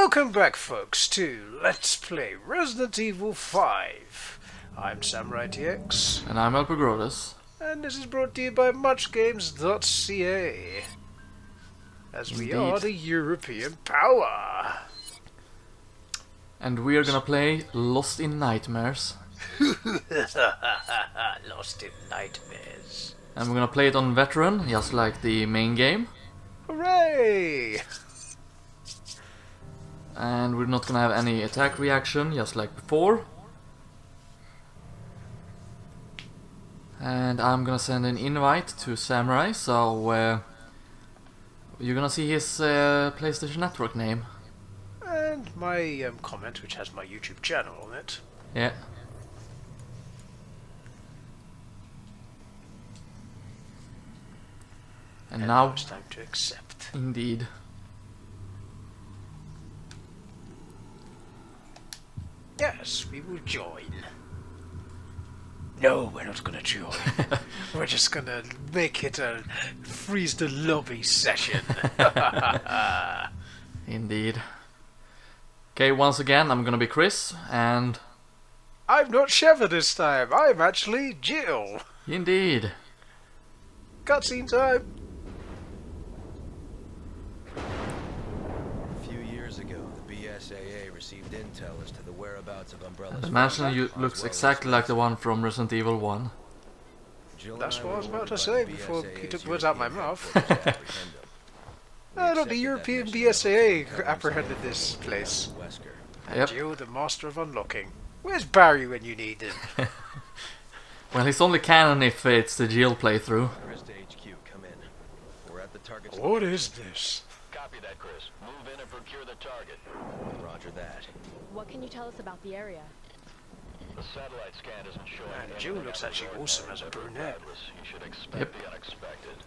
Welcome back, folks, to Let's Play Resident Evil 5. I'm SamuraiTX, And I'm LPGrodus. and this is brought to you by muchgames.ca, as we are the European power. And we are gonna play Lost in Nightmares. Lost in Nightmares. And we're gonna play it on Veteran, just like the main game. Hooray! And we're not gonna have any attack reaction, just like before. And I'm gonna send an invite to Samurai, so you're gonna see his PlayStation Network name. And my comment, which has my YouTube channel on it. Yeah. And now it's time to accept. Indeed. Yes, we will join. No, we're not gonna join. We're just gonna make it a freeze the lobby session. Indeed. Okay, once again, I'm gonna be Chris, and... I'm not Sheva this time, I'm actually Jill. Indeed. Cutscene time. A few years ago, the BSAA received intel as to the whereabouts of Umbrella's... The mansion looks exactly like the one from Resident Evil 1. That's what I was about to say before he took words out of my mouth. I thought the European BSAA apprehended this place. And you, the master of unlocking. Where's Barry when you need him? Well, he's only canon if it's the Jill playthrough. What is this? Copy that, Chris. Move in and procure the target. Roger that. What can you tell us about the area? The satellite scan isn't showing. And Jill looks actually awesome as a brunette. You should expect the unexpected.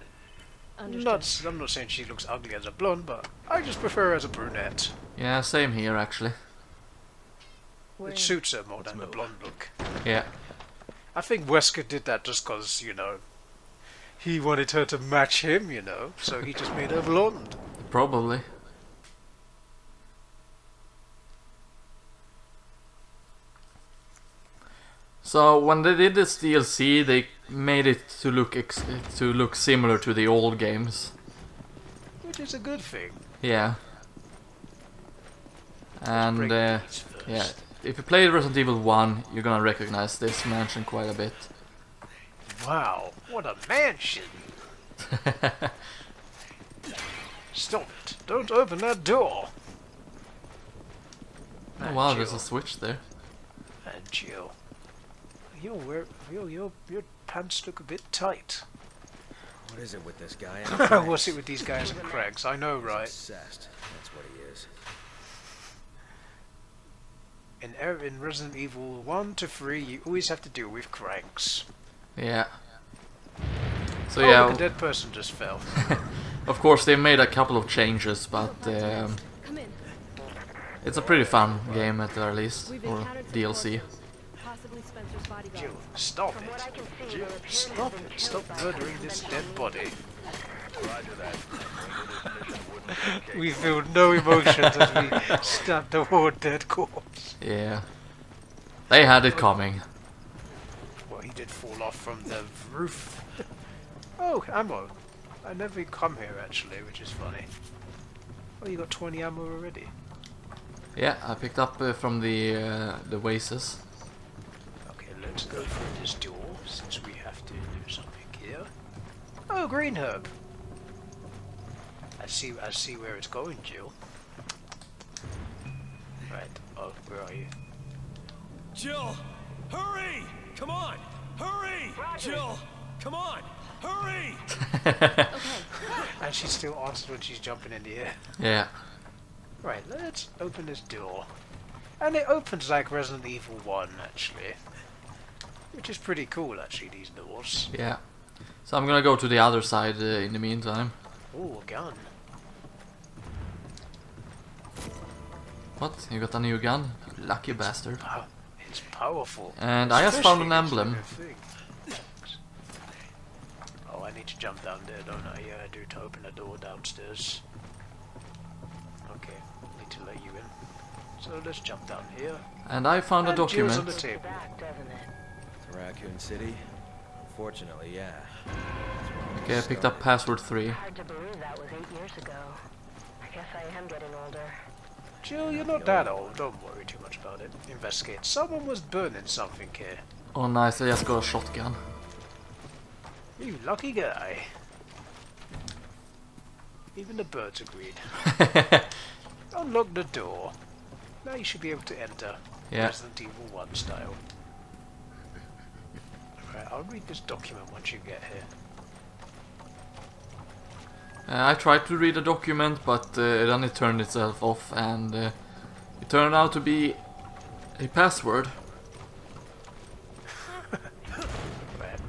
Understood. I'm not saying she looks ugly as a blonde, but I just prefer her as a brunette. Yeah, same here actually. It suits her more than the blonde look. Yeah. I think Wesker did that just because, you know, he wanted her to match him, you know, so he just made her blonde. Probably. So when they did this DLC, they made it to look similar to the old games. Which is a good thing. Yeah. And yeah, if you played Resident Evil 1, you're gonna recognize this mansion quite a bit. Wow, what a mansion! Stop it! Don't open that door! Oh wow, there's a switch there. And Jill, your pants look a bit tight. What is it with this guy? What's it with these guys and Craigs? I know, right? Obsessed. That's what he is. In Resident Evil 1 to 3, you always have to deal with cranks. Yeah. So Oh, yeah, look, a dead person just fell. of course they made a couple of changes, but Come in. it's a pretty fun game at the very least, or DLC. Possibly Spencer's bodyguard. Jill, stop it. Jill, stop it. Stop murdering this dead body. We feel no emotions as we stab the poor dead corpse. Yeah. They had it coming. Well, he did fall off from the roof. Oh, ammo. I never come here actually, which is funny. Oh, you got 20 ammo already. Yeah, I picked up from the Oasis. Okay, let's go through this door since we have to do something here. Oh, green herb. I see where it's going, Jill. Right. Oh, where are you? Jill, hurry! Come on, hurry! Jill, come on, hurry! And she still answers when she's jumping in the air. Yeah. Right, let's open this door. And it opens like Resident Evil 1, actually. Which is pretty cool, actually, these doors. Yeah. So I'm gonna go to the other side in the meantime. Ooh, a gun. What? You got a new gun? Lucky bastard. It's powerful. And I just found an emblem. Oh, I need to jump down there, don't I? Yeah, I do, to open the door downstairs. Okay, need to let you in. So let's jump down here. And I found a And Jill's on document. the table. To Raccoon City? Unfortunately, yeah. Okay, I picked up password 3. Hard to believe that was 8 years ago. I guess I am getting older. Jill, you're not that old. Don't worry too much about it. Investigate. Someone was burning something here. Oh nice, I just got a shotgun. You lucky guy. Even the birds agreed. Unlock the door. Now you should be able to enter. Yeah. Resident Evil 1 style. Right, I'll read this document once you get here. I tried to read a document, but then it turned itself off, and it turned out to be a password. Right.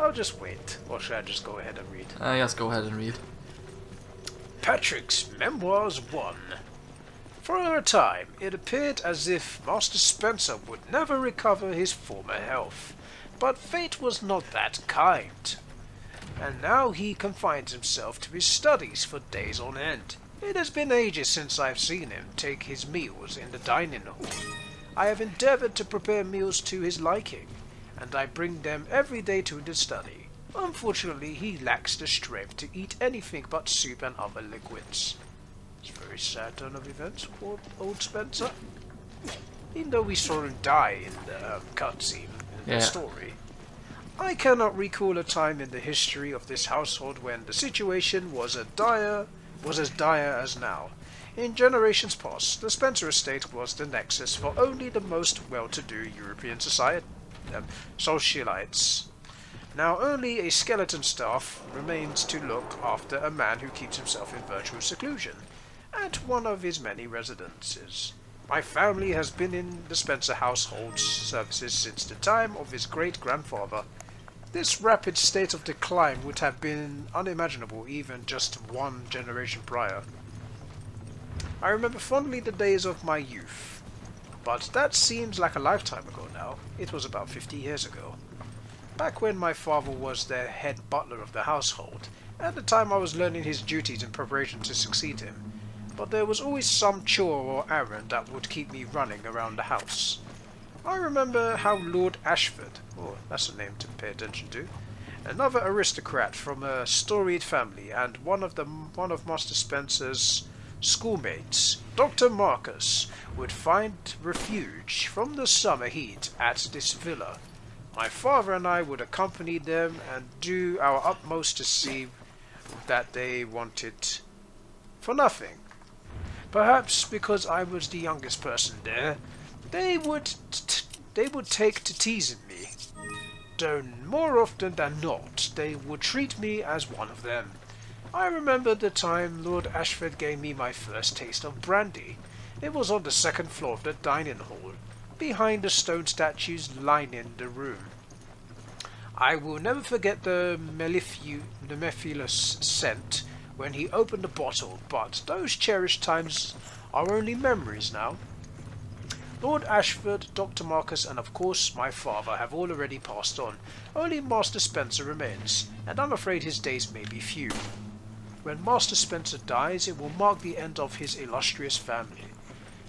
I'll just wait. Or should I just go ahead and read? Yes, go ahead and read. Patrick's Memoirs 1. For a time, it appeared as if Master Spencer would never recover his former health. But fate was not that kind. And now he confines himself to his studies for days on end. It has been ages since I've seen him take his meals in the dining hall. I have endeavored to prepare meals to his liking, and I bring them every day to the study. Unfortunately, he lacks the strength to eat anything but soup and other liquids. It's a very sad turn of events for old Spencer. Even though we saw him die in the cutscene in the story, I cannot recall a time in the history of this household when the situation was as dire as now. In generations past, the Spencer estate was the nexus for only the most well-to-do European socialites. Now only a skeleton staff remains to look after a man who keeps himself in virtual seclusion at one of his many residences. My family has been in the Spencer household services since the time of his great-grandfather. This rapid state of decline would have been unimaginable even just one generation prior. I remember fondly the days of my youth, but that seems like a lifetime ago now. It was about 50 years ago. Back when my father was the head butler of the household, at the time I was learning his duties in preparation to succeed him, but there was always some chore or errand that would keep me running around the house. I remember how Lord Ashford, oh, that's a name to pay attention to, another aristocrat from a storied family and one of Master Spencer's schoolmates, Dr. Marcus, would find refuge from the summer heat at this villa. My father and I would accompany them and do our utmost to see that they wanted for nothing. Perhaps because I was the youngest person there, they would take to teasing me. Though more often than not, they would treat me as one of them. I remember the time Lord Ashford gave me my first taste of brandy. It was on the second floor of the dining hall, behind the stone statues lining the room. I will never forget the mellifluous scent when he opened the bottle, but those cherished times are only memories now. Lord Ashford, Dr. Marcus, and of course my father have all already passed on. Only Master Spencer remains, and I'm afraid his days may be few. When Master Spencer dies, it will mark the end of his illustrious family,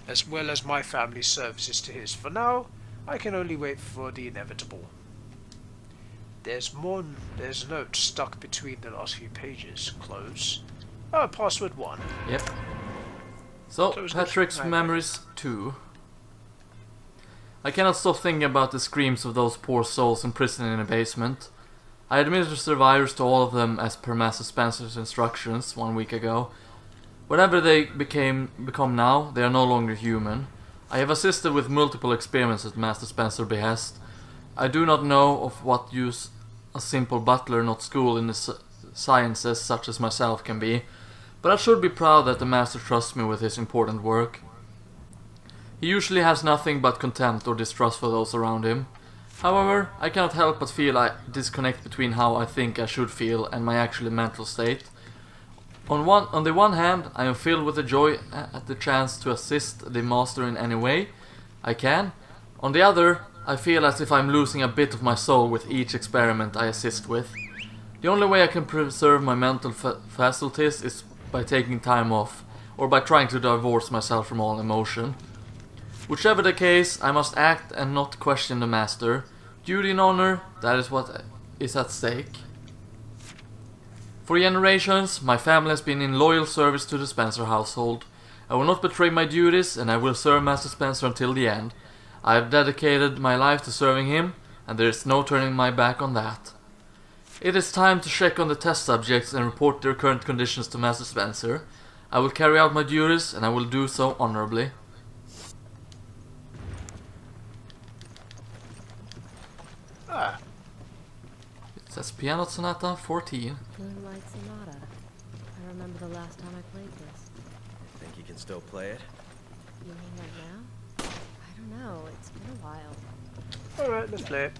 as well as my family's services to his. For now, I can only wait for the inevitable. There's notes stuck between the last few pages. Close. Password 1. Yep. So, Close Patrick's this. Memories 2. I cannot stop thinking about the screams of those poor souls imprisoned in a basement. I administered virus to all of them as per Master Spencer's instructions 1 week ago. Whatever they become now, they are no longer human. I have assisted with multiple experiments at Master Spencer's behest. I do not know of what use a simple butler not schooled in the sciences such as myself can be, but I should be proud that the Master trusts me with his important work. He usually has nothing but contempt or distrust for those around him. However, I cannot help but feel a disconnect between how I think I should feel and my actual mental state. On the one hand, I am filled with the joy at the chance to assist the Master in any way I can. On the other, I feel as if I'm losing a bit of my soul with each experiment I assist with. The only way I can preserve my mental faculties is by taking time off. or by trying to divorce myself from all emotion. Whichever the case, I must act and not question the master. Duty and honor, that is what is at stake. For generations, my family has been in loyal service to the Spencer household. I will not betray my duties, and I will serve Master Spencer until the end. I have dedicated my life to serving him, and there is no turning my back on that. It is time to check on the test subjects and report their current conditions to Master Spencer. I will carry out my duties, and I will do so honorably. Ah. It says Piano Sonata 14. Moonlight Sonata. I remember the last time I played this. Think you can still play it? You mean right now? I don't know. It's been a while. Alright, let's play it.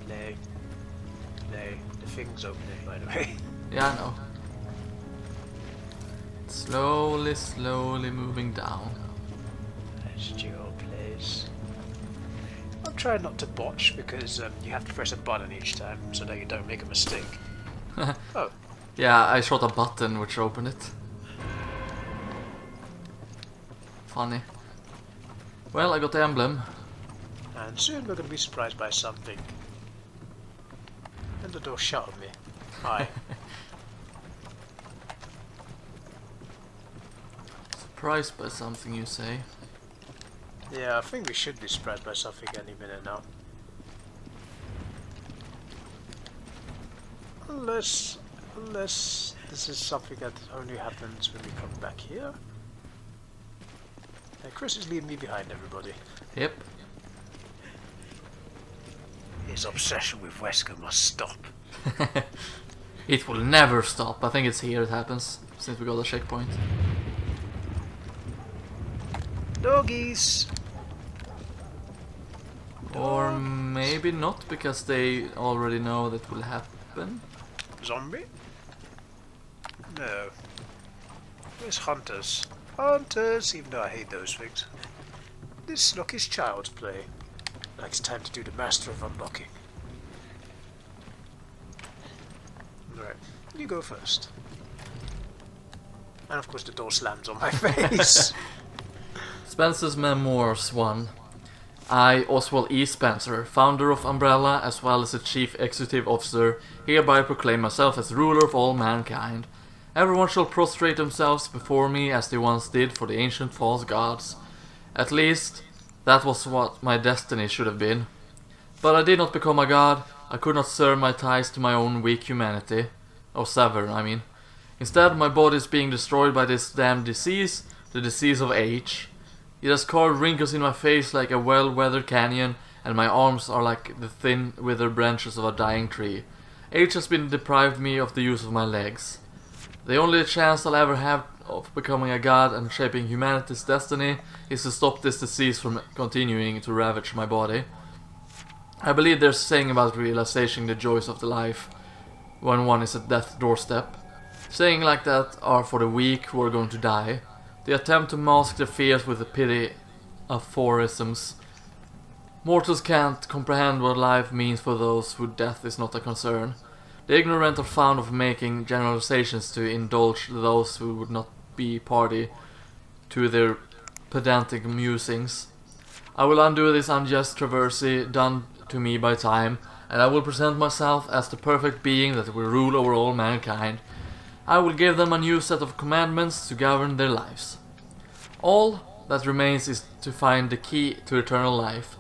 Play. Play. The thing's opening, by the way. Yeah, I know. Slowly, slowly moving down. As Joe plays. I'm trying not to botch because you have to press a button each time so that you don't make a mistake. Oh. Yeah, I shot a button which opened it. Funny. Well, I got the emblem. And soon we're going to be surprised by something. And the door shut on me. Hi. Surprised by something, you say? Yeah, I think we should be surprised by something any minute now. Unless this is something that only happens when we come back here. And Chris is leaving me behind, everybody. Yep. His obsession with Wesker must stop. It will never stop. I think it's here it happens, since we got a checkpoint. Doggies! Or maybe not, because they already know that will happen. Zombie? No. Where's hunters? Hunters! Even though I hate those things. This look is child's play. Like it's time to do the master of unlocking. Alright, you go first. And of course the door slams on my face. Spencer's Memoirs 1. I, Oswald E. Spencer, founder of Umbrella as well as the chief executive officer, hereby proclaim myself as ruler of all mankind. Everyone shall prostrate themselves before me as they once did for the ancient false gods. At least, that was what my destiny should have been. But I did not become a god. I could not sever my ties to my own weak humanity. Or sever, I mean. Instead, my body is being destroyed by this damned disease, the disease of age. It has carved wrinkles in my face like a well-weathered canyon, and my arms are like the thin, withered branches of a dying tree. Age has been deprived me of the use of my legs. The only chance I'll ever have of becoming a god and shaping humanity's destiny is to stop this disease from continuing to ravage my body. I believe there's a saying about realizing the joys of the life when one is at death's doorstep. Sayings like that are for the weak who are going to die. They attempt to mask their fears with the pity aphorisms. Mortals can't comprehend what life means for those who death is not a concern. The ignorant are fond of making generalizations to indulge those who would not be party to their pedantic musings. I will undo this unjust traversy done to me by time, and I will present myself as the perfect being that will rule over all mankind. I will give them a new set of commandments to govern their lives. All that remains is to find the key to eternal life.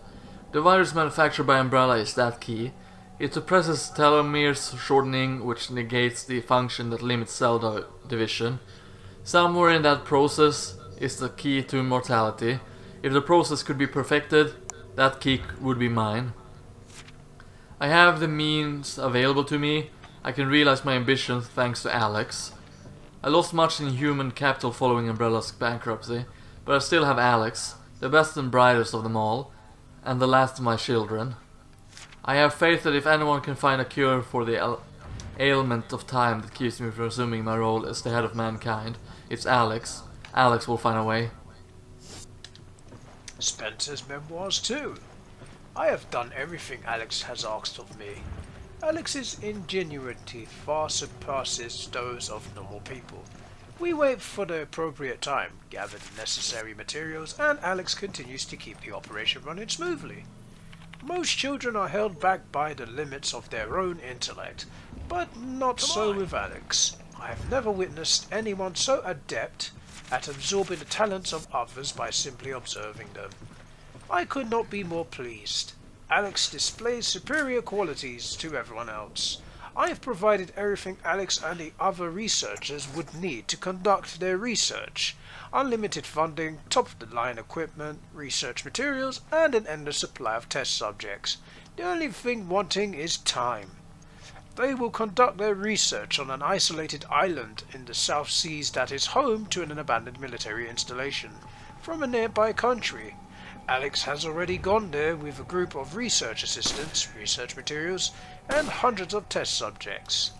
The virus manufactured by Umbrella is that key. It suppresses telomeres shortening, which negates the function that limits cell division. Somewhere in that process is the key to immortality. If the process could be perfected, that key would be mine. I have the means available to me. I can realize my ambitions thanks to Alex. I lost much in human capital following Umbrella's bankruptcy, but I still have Alex, the best and brightest of them all, and the last of my children. I have faith that if anyone can find a cure for the ailment of time that keeps me from assuming my role as the head of mankind, it's Alex. Alex will find a way. Spencer's Memoirs too. I have done everything Alex has asked of me. Alex's ingenuity far surpasses those of normal people. We wait for the appropriate time, gather the necessary materials, and Alex continues to keep the operation running smoothly. Most children are held back by the limits of their own intellect, but not so with Alex. I have never witnessed anyone so adept at absorbing the talents of others by simply observing them. I could not be more pleased. Alex displays superior qualities to everyone else. I have provided everything Alex and the other researchers would need to conduct their research. Unlimited funding, top-of-the-line equipment, research materials, and an endless supply of test subjects. The only thing wanting is time. They will conduct their research on an isolated island in the South Seas that is home to an abandoned military installation from a nearby country. Alex has already gone there with a group of research assistants, research materials, and hundreds of test subjects.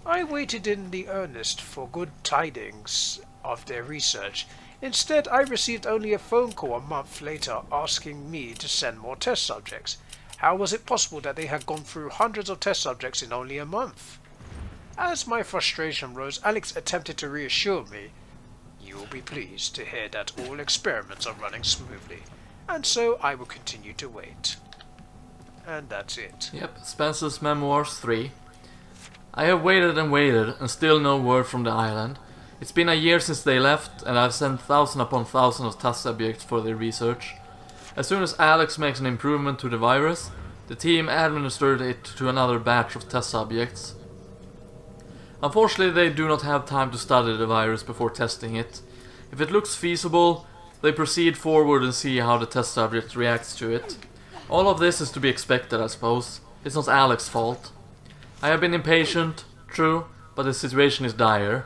I waited in the earnest for good tidings of their research. Instead, I received only a phone call a month later asking me to send more test subjects. How was it possible that they had gone through hundreds of test subjects in only a month? As my frustration rose, Alex attempted to reassure me. You will be pleased to hear that all experiments are running smoothly, and so I will continue to wait. And that's it. Yep, Spencer's Memoirs 3. I have waited and waited, and still no word from the island. It's been a year since they left, and I've sent thousands upon thousands of test subjects for their research. As soon as Alex makes an improvement to the virus, the team administered it to another batch of test subjects. Unfortunately, they do not have time to study the virus before testing it. If it looks feasible, they proceed forward and see how the test subject reacts to it. All of this is to be expected, I suppose. It's not Alex's fault. I have been impatient, true, but the situation is dire.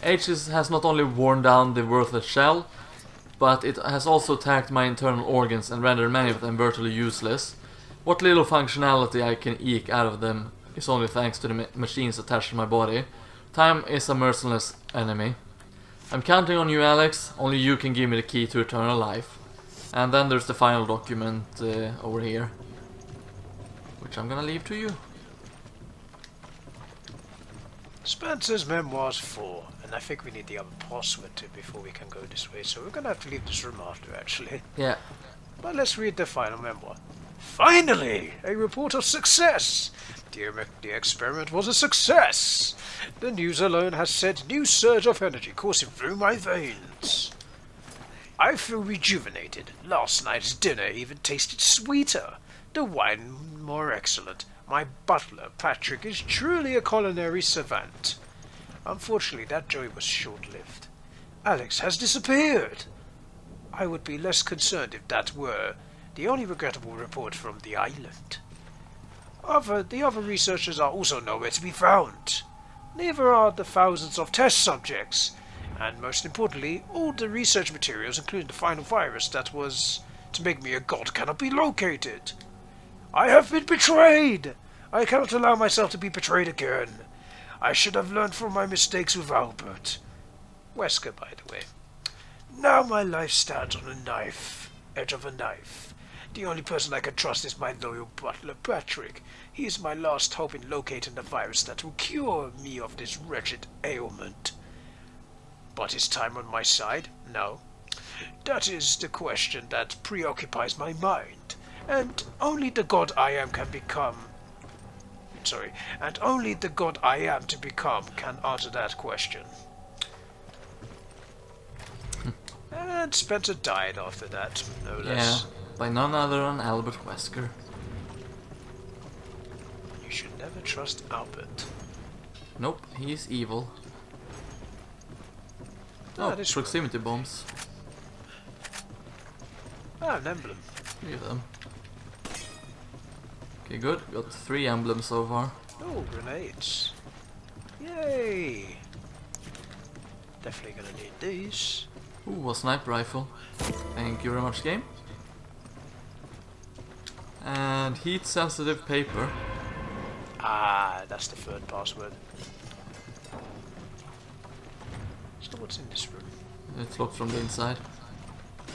Age has not only worn down the worthless shell, but it has also attacked my internal organs and rendered many of them virtually useless. What little functionality I can eke out of them is only thanks to the machines attached to my body. Time is a merciless enemy. I'm counting on you, Alex. Only you can give me the key to eternal life. And then there's the final document over here, which I'm gonna leave to you. Spencer's Memoirs 4, and I think we need the other password too before we can go this way, so we're gonna have to leave this room after, actually. Yeah. But let's read the final memoir. Finally! A report of success! The experiment was a success! The news alone has sent new surge of energy coursing through my veins. I feel rejuvenated. Last night's dinner even tasted sweeter. The wine more excellent. My butler, Patrick, is truly a culinary savant. Unfortunately, that joy was short-lived. Alex has disappeared. I would be less concerned if that were the only regrettable report from the island. The other researchers are also nowhere to be found. Neither are the thousands of test subjects, and most importantly, all the research materials, including the final virus that was to make me a god, cannot be located. I have been betrayed! I cannot allow myself to be betrayed again. I should have learned from my mistakes with Albert. Wesker, by the way. Now my life stands on edge of a knife. The only person I can trust is my loyal butler, Patrick. He is my last hope in locating the virus that will cure me of this wretched ailment. But is time on my side? No. That is the question that preoccupies my mind. And only the god I am to become can answer that question. And Spencer died after that, no less. Yeah, by none other than Albert Wesker. You should never trust Albert. Nope, he's evil. Ah, Oh, this proximity bombs. Ah, an emblem. 3 of them. Okay, good. Got 3 emblems so far. Oh, grenades. Yay! Definitely gonna need these. Ooh, a sniper rifle. Thank you very much, game. And heat-sensitive paper. Ah, that's the third password. So what's in this room? It's locked from the inside.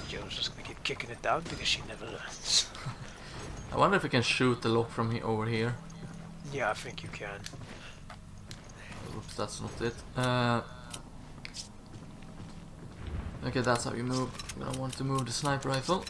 Joe's just gonna keep kicking it down because she never learns. I wonder if we can shoot the lock from over here. Yeah, I think you can. Oops, that's not it. Okay, that's how you move. I'm gonna want to move the sniper rifle.